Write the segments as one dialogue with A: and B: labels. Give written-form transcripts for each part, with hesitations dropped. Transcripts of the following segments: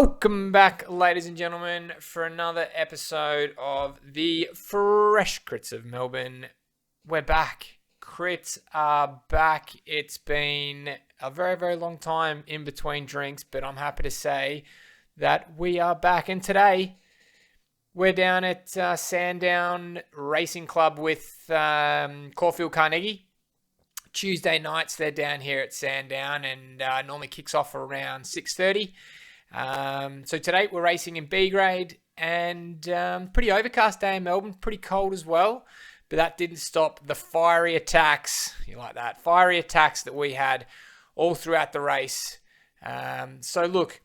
A: Welcome back, ladies and gentlemen, for another episode of the Fresh Crits of Melbourne. We're back. Crits are back. It's been a very, very long time in between drinks, but I'm happy to say that we are back. And today, we're down at Sandown Racing Club with Caufield Carnegie. Tuesday nights, they're down here at Sandown and normally kicks off around 6:30. So today we're racing in B grade and pretty overcast day in Melbourne, pretty cold as well, but that didn't stop the fiery attacks, you like that, fiery attacks that we had all throughout the race. So look,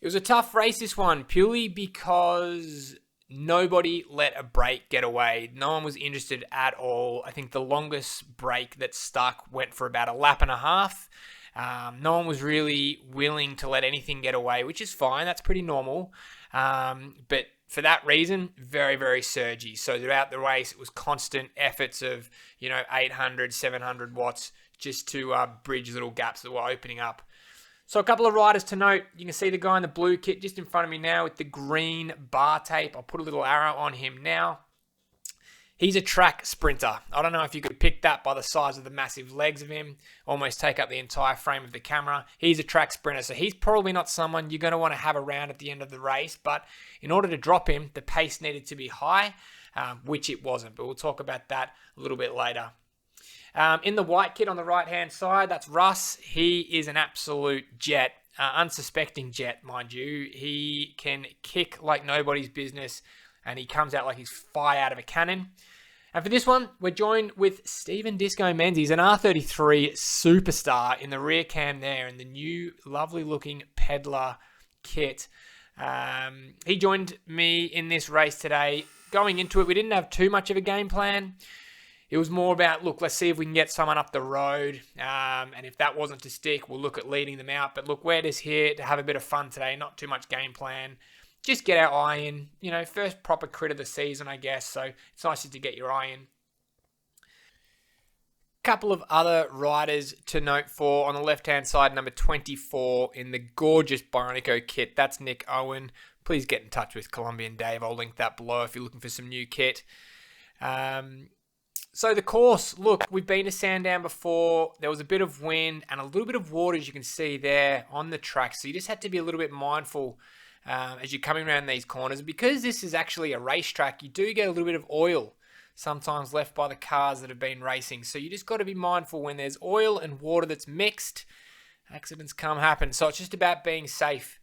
A: it was a tough race, this one, purely because nobody let a break get away. No one was interested at all. I think the longest break that stuck went for about a lap and a half. No one was really willing to let anything get away, which is fine. That's pretty normal. But for that reason, very, very surgy. So throughout the race, it was constant efforts of, 800, 700 watts just to bridge little gaps that were opening up. So a couple of riders to note. You can see the guy in the blue kit just in front of me now with the green bar tape. I'll put a little arrow on him now. He's a track sprinter. I don't know if you could pick that by the size of the massive legs of him, almost take up the entire frame of the camera. He's a track sprinter, so he's probably not someone you're going to want to have around at the end of the race, but in order to drop him, the pace needed to be high, which it wasn't, but we'll talk about that a little bit later. In the white kit on the right-hand side, that's Russ. He is an absolute jet, unsuspecting jet, mind you. He can kick like nobody's business, and he comes out like he's fire out of a cannon. And for this one, we're joined with Stephen Disco Menzies, an R33 superstar in the rear cam there in the new lovely looking Peddler kit. He joined me in this race today. Going into it, we didn't have too much of a game plan. It was more about, look, let's see if we can get someone up the road. And if that wasn't to stick, we'll look at leading them out. But look, we're just here to have a bit of fun today, not too much game plan. Just get our eye in, first proper crit of the season, I guess. So it's nice just to get your eye in. Couple of other riders to note for on the left-hand side, number 24 in the gorgeous Bionico kit. That's Nick Owen. Please get in touch with Colombian Dave. I'll link that below if you're looking for some new kit. So the course, look, we've been to Sandown before. There was a bit of wind and a little bit of water, as you can see there on the track. So you just had to be a little bit mindful as you're coming around these corners. Because this is actually a racetrack, you do get a little bit of oil sometimes left by the cars that have been racing. So you just got to be mindful when there's oil and water that's mixed. Accidents can happen. So it's just about being safe.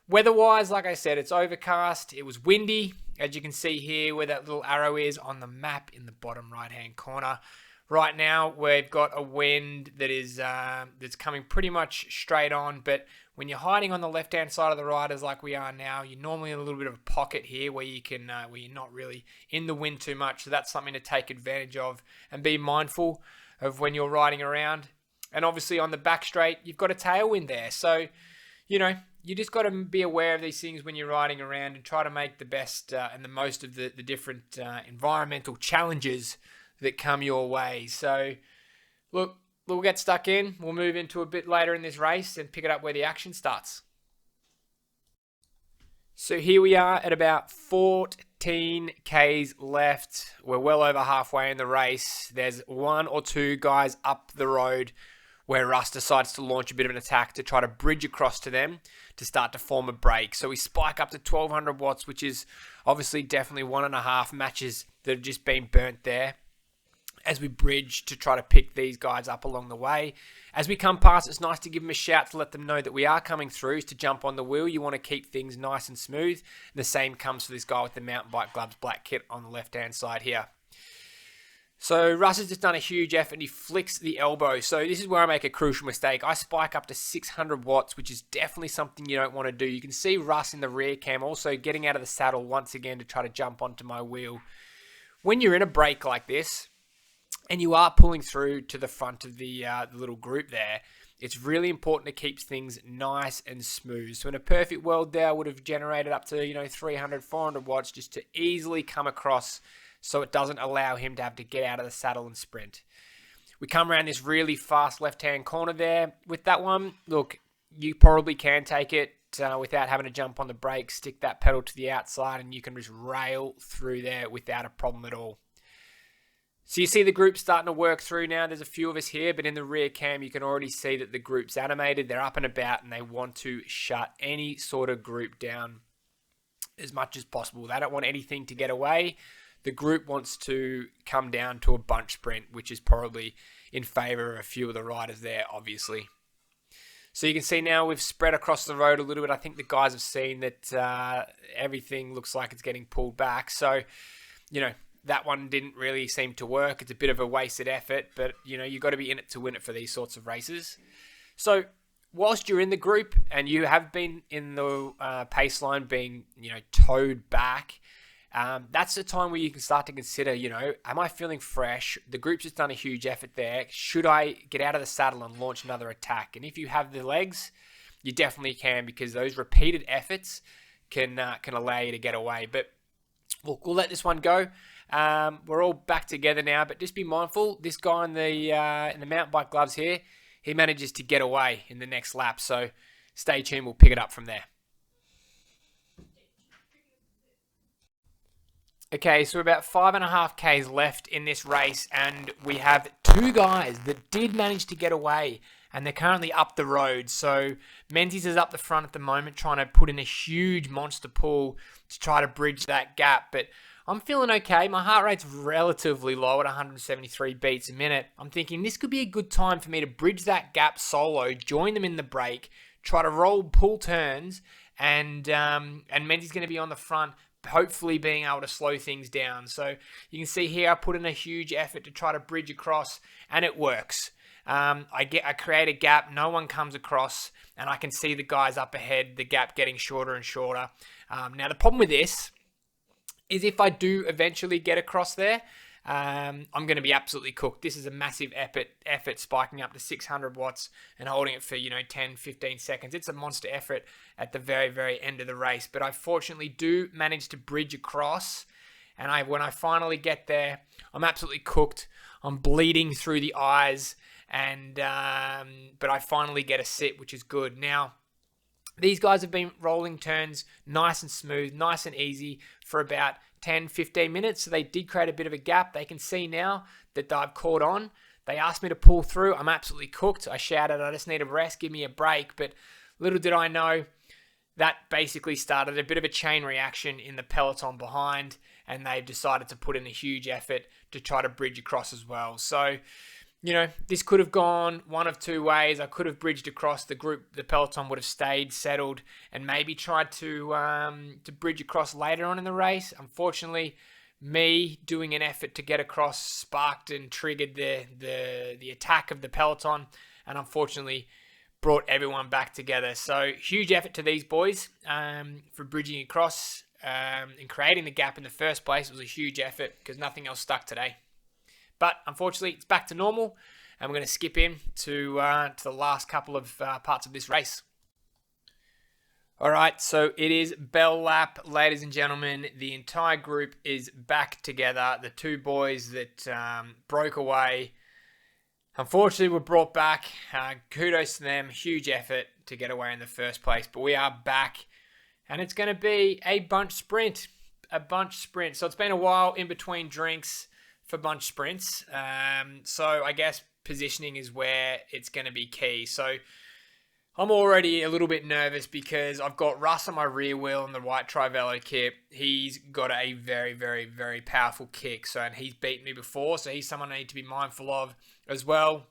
A: Weather-wise, like I said, it's overcast. It was windy, as you can see here where that little arrow is on the map in the bottom right-hand corner. Right now, we've got a wind that is that's coming pretty much straight on, but when you're hiding on the left-hand side of the riders like we are now, you're normally in a little bit of a pocket here where you can, where you're not really in the wind too much. So that's something to take advantage of and be mindful of when you're riding around. And obviously on the back straight, you've got a tailwind there. So, you just got to be aware of these things when you're riding around and try to make the best and the most of the different environmental challenges that come your way. So, look, we'll get stuck in. We'll move into a bit later in this race and pick it up where the action starts. So here we are at about 14 Ks left. We're well over halfway in the race. There's one or two guys up the road where Russ decides to launch a bit of an attack to try to bridge across to them to start to form a break. So we spike up to 1200 watts, which is obviously definitely 1.5 matches that have just been burnt there as we bridge to try to pick these guys up along the way. As we come past, it's nice to give them a shout to let them know that we are coming through, to jump on the wheel. You want to keep things nice and smooth. And the same comes for this guy with the mountain bike gloves black kit on the left-hand side here. So Russ has just done a huge effort and he flicks the elbow. So this is where I make a crucial mistake. I spike up to 600 watts, which is definitely something you don't want to do. You can see Russ in the rear cam also getting out of the saddle once again to try to jump onto my wheel. When you're in a break like this and you are pulling through to the front of the little group there, it's really important to keep things nice and smooth. So in a perfect world there, I would have generated up to 300, 400 watts just to easily come across, so it doesn't allow him to have to get out of the saddle and sprint. We come around this really fast left-hand corner there. With that one, look, you probably can take it. without having to jump on the brakes, stick that pedal to the outside, and you can just rail through there without a problem at all. So you see the group starting to work through now. There's a few of us here, but in the rear cam, you can already see that the group's animated. They're up and about, and they want to shut any sort of group down as much as possible. They don't want anything to get away. The group wants to come down to a bunch sprint, which is probably in favor of a few of the riders there, obviously. So you can see now we've spread across the road a little bit. I think the guys have seen that everything looks like it's getting pulled back. So, that one didn't really seem to work. It's a bit of a wasted effort, but, you've got to be in it to win it for these sorts of races. So whilst you're in the group and you have been in the pace line being, towed back, that's the time where you can start to consider, am I feeling fresh? The group's just done a huge effort there. Should I get out of the saddle and launch another attack? And if you have the legs, you definitely can, because those repeated efforts can allow you to get away. But we'll let this one go. We're all back together now, but just be mindful. This guy in the mountain bike gloves here, he manages to get away in the next lap. So stay tuned. We'll pick it up from there. Okay, so we're about 5.5 Ks left in this race, and we have two guys that did manage to get away, and they're currently up the road. So Menzies is up the front at the moment, trying to put in a huge monster pull to try to bridge that gap. But I'm feeling okay. My heart rate's relatively low at 173 beats a minute. I'm thinking this could be a good time for me to bridge that gap solo, join them in the break, try to pull turns, and Menzies going to be on the front, hopefully being able to slow things down. So you can see here I put in a huge effort to try to bridge across, and it works. I create a gap, no one comes across, and I can see the guys up ahead, the gap getting shorter and shorter. Now the problem with this is if I do eventually get across there, I'm going to be absolutely cooked. This is a massive effort spiking up to 600 watts and holding it for 10, 15 seconds. It's a monster effort at the very, very end of the race. But I fortunately do manage to bridge across, and when I finally get there, I'm absolutely cooked. I'm bleeding through the eyes, but I finally get a sit, which is good. Now, these guys have been rolling turns nice and smooth, nice and easy for about 10, 15 minutes. So they did create a bit of a gap. They can see now that I've caught on. They asked me to pull through. I'm absolutely cooked. I shouted, I just need a rest, give me a break. But little did I know, that basically started a bit of a chain reaction in the peloton behind, and they've decided to put in a huge effort to try to bridge across as well. So, this could have gone one of two ways. I could have bridged across the group. The peloton would have stayed settled and maybe tried to bridge across later on in the race. Unfortunately, me doing an effort to get across sparked and triggered the attack of the peloton, and unfortunately brought everyone back together. So huge effort to these boys for bridging across and creating the gap in the first place. It was a huge effort because nothing else stuck today. But unfortunately, it's back to normal, and we're going to skip in to the last couple of parts of this race. All right, so it is bell lap, ladies and gentlemen. The entire group is back together. The two boys that broke away, unfortunately, were brought back. Kudos to them. Huge effort to get away in the first place. But we are back, and it's going to be a bunch sprint. So it's been a while in between drinks for bunch sprints. So I guess positioning is where it's going to be key. So I'm already a little bit nervous because I've got Russ on my rear wheel in the white Trivelo kit. He's got a very, very, very powerful kick. And he's beaten me before. So he's someone I need to be mindful of as well.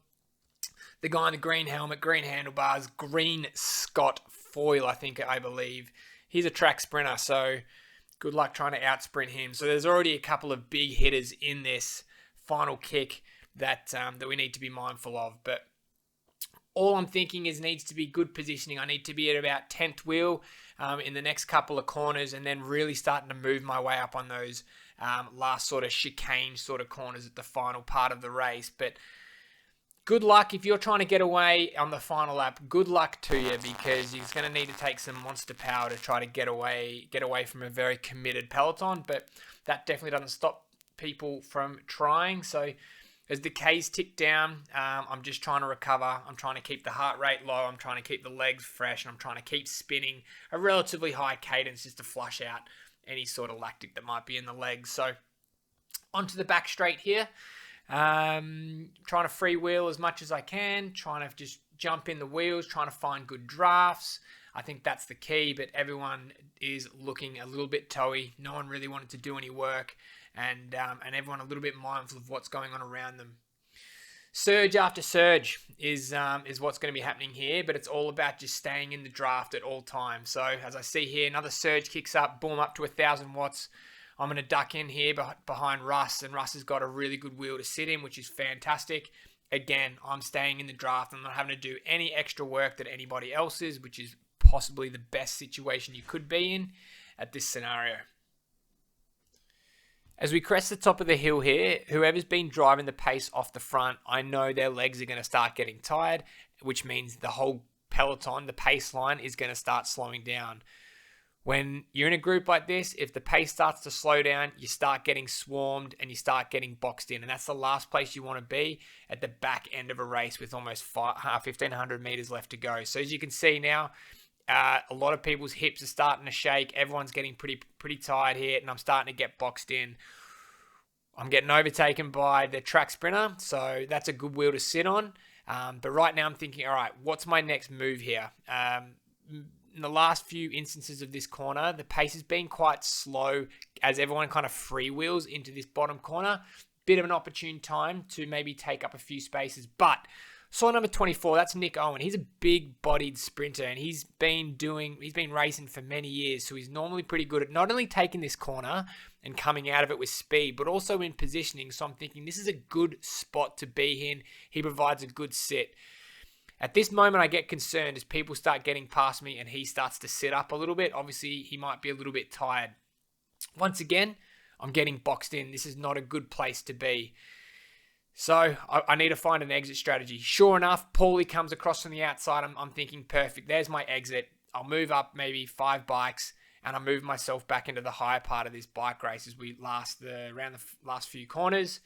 A: The guy in the green helmet, green handlebars, green Scott foil, I believe. He's a track sprinter. So good luck trying to outsprint him. So there's already a couple of big hitters in this final kick that we need to be mindful of. But all I'm thinking is needs to be good positioning. I need to be at about 10th wheel in the next couple of corners, and then really starting to move my way up on those last sort of chicane sort of corners at the final part of the race. But good luck if you're trying to get away on the final lap. Good luck to you, because you're going to need to take some monster power to try to get away from a very committed peloton. But that definitely doesn't stop people from trying. So As the Ks tick down, I'm just trying to recover. I'm trying to keep the heart rate low. I'm trying to keep the legs fresh. And I'm trying to keep spinning a relatively high cadence just to flush out any sort of lactic that might be in the legs. So onto the back straight here. Trying to freewheel as much as I can. Trying to just jump in the wheels. Trying to find good drafts. I think that's the key, but everyone is looking a little bit toey. No one really wanted to do any work. And everyone a little bit mindful of what's going on around them. Surge after surge is what's going to be happening here, but it's all about just staying in the draft at all times. So as I see here, another surge kicks up, boom, up to 1,000 watts. I'm going to duck in here behind Russ, and Russ has got a really good wheel to sit in, which is fantastic. Again, I'm staying in the draft. I'm not having to do any extra work that anybody else is, which is possibly the best situation you could be in at this scenario. As we crest the top of the hill here, whoever's been driving the pace off the front, I know their legs are going to start getting tired, which means the whole peloton, the pace line, is going to start slowing down. When you're in a group like this, if the pace starts to slow down, you start getting swarmed and you start getting boxed in. And that's the last place you want to be, at the back end of a race with almost 1,500 meters left to go. So as you can see now, a lot of people's hips are starting to shake. Everyone's getting pretty tired here, and I'm starting to get boxed in. I'm getting overtaken by the track sprinter, so that's a good wheel to sit on. But right now I'm thinking, all right, what's my next move here? In the last few instances of this corner, the pace has been quite slow as everyone kind of freewheels into this bottom corner. Bit of an opportune time to maybe take up a few spaces, but saw number 24, that's Nick Owen. He's a big-bodied sprinter, and he's been racing for many years, so he's normally pretty good at not only taking this corner and coming out of it with speed, but also in positioning. So I'm thinking this is a good spot to be in. He provides a good sit. At this moment, I get concerned as people start getting past me and he starts to sit up a little bit. Obviously, he might be a little bit tired. Once again, I'm getting boxed in. This is not a good place to be. So I need to find an exit strategy. Sure enough, Paulie comes across from the outside. I'm thinking, perfect. There's my exit. I'll move up maybe 5 bikes, and I'll move myself back into the higher part of this bike race as we around the last few corners.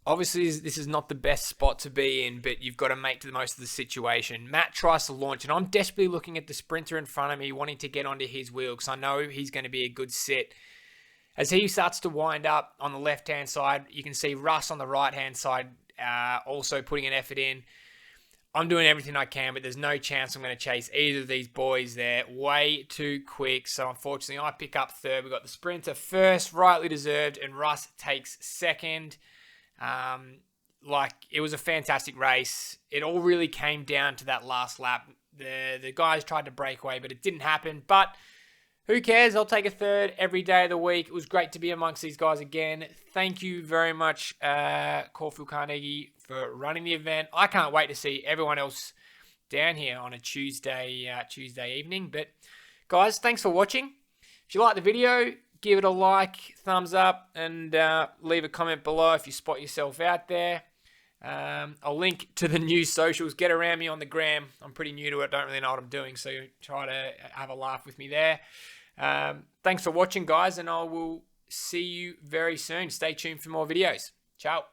A: Obviously, this is not the best spot to be in, but you've got to make the most of the situation. Matt tries to launch, and I'm desperately looking at the sprinter in front of me, wanting to get onto his wheel because I know he's going to be a good sit. As he starts to wind up on the left-hand side, you can see Russ on the right-hand side also putting an effort in. I'm doing everything I can, but there's no chance I'm going to chase either of these boys. They're way too quick, so unfortunately I pick up third. We've got the sprinter first, rightly deserved, and Russ takes second. It was a fantastic race. It all really came down to that last lap. The guys tried to break away, but it didn't happen. But who cares? I'll take a third every day of the week. It was great to be amongst these guys again. Thank you very much, Caufield Carnegie, for running the event. I can't wait to see everyone else down here on a Tuesday evening. But guys, thanks for watching. If you like the video, give it a like, thumbs up, and leave a comment below if you spot yourself out there. I'll link to the new socials. Get around me on the gram. I'm pretty new to it. Don't really know what I'm doing, so try to have a laugh with me there. Thanks for watching, guys, and I will see you very soon. Stay tuned for more videos. Ciao.